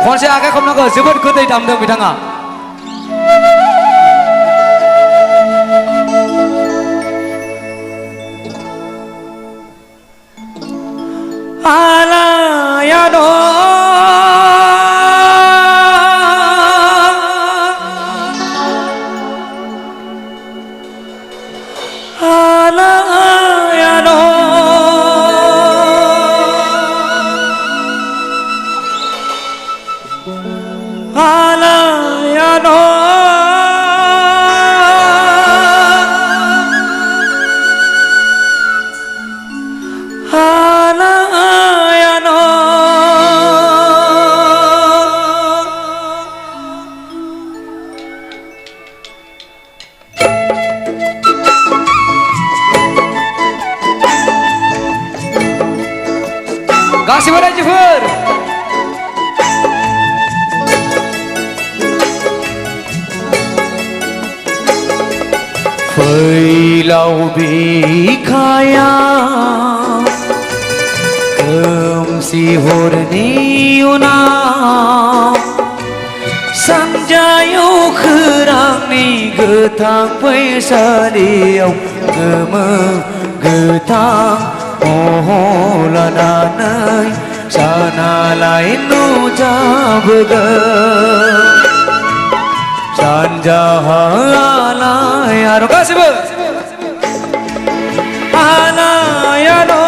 खनसे आखाइ खबनांगौ जोबोद गोदै दामदों बिथाङा आलायानो आलायानो आलायानो आलायानो गासिबो रायजोफोर फैलाव बिखाया खोमसि हरनि उनाव सानजायाव खोरांनि गोथां फैसालियाव गोमो गोथां महर लानानै सानालाय नुजाबोगोन सानजाहा आलाय आरो गासिबो आलायानो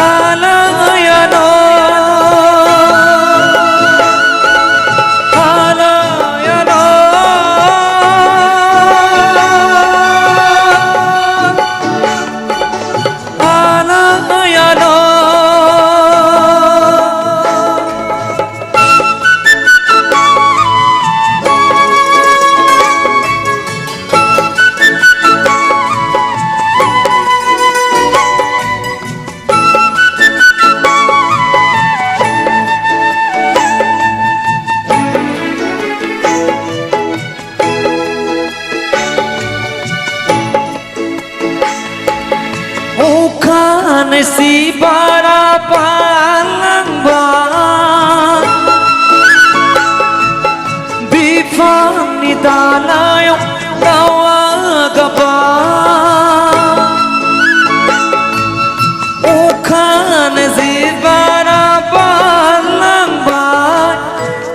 आलायानो आलायानो आलायानो si para palangban bifang ni dalayong tawagapan ukan si para palangban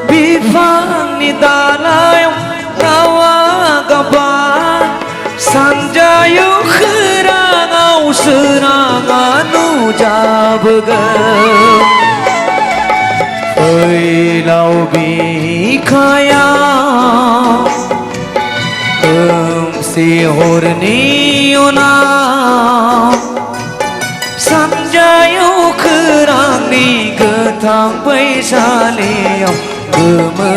bifang ni dalayong tawagapan sanjayo khirangau serangan जाबगोन फैलाव बिखाया खोमसि हरनि उनाव सानजायाव खोरांनि गोथां फैसालियाव गोमो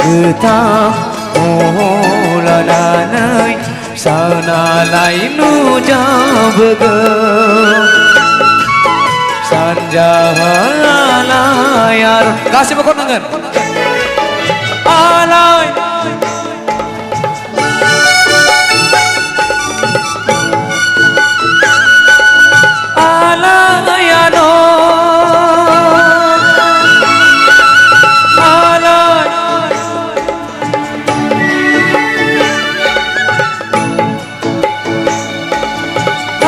गोथां महर लानानै सानालाय नुजाबोगोन सानजाहा आलाय आरो गासिबो खननांगोन आलाय आलायानो आलाय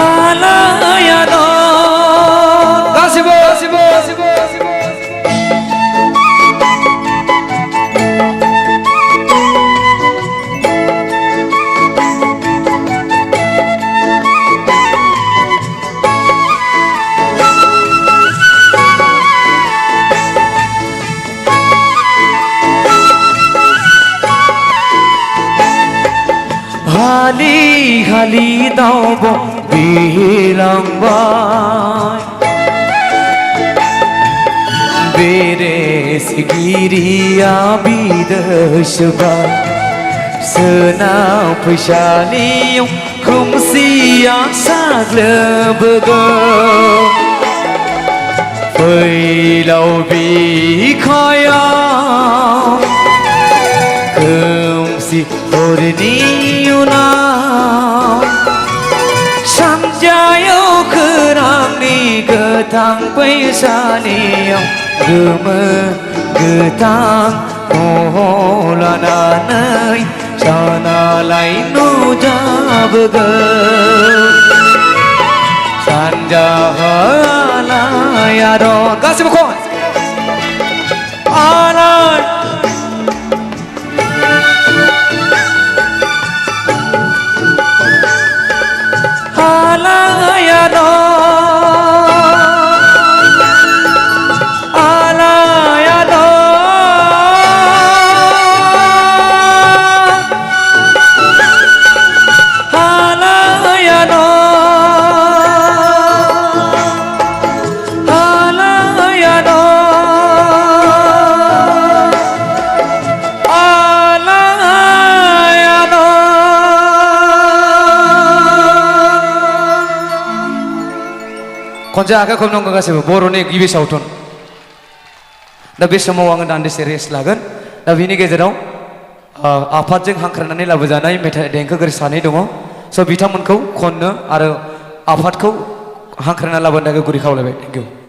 आलायानो हालि हालि दावब बिरलांबाय बेरे सिगिरिया बिदेसबाय सोनाब फैसालियाव खोमसिया साग्लोबगोन फैलाव बिखायाव खोमसि हरनि उनाव सानजायाव खोरांनि गोथां फैसालियाव गोमो गोथां महर लानानै सानालाय नुजाबोगोन सानजाहा आलायारन गासिबो खन आलाय खनसे आखाइ खबनांगौ गासैबो बर'नि गिबि सावथुन दा बे समाव आङो दान्दिसे रेस्ट लागोन दा बिनि गेजेराव आफादजों हांख्रायनानै लाबोजानाय मेथाइ देंखोगिरि सानै दङ स' बिथांमोनखौ खननो आरो आफादखौ हांख्रायना लाबोनो थाखाय गुरै खावलायबाय थेंक इउ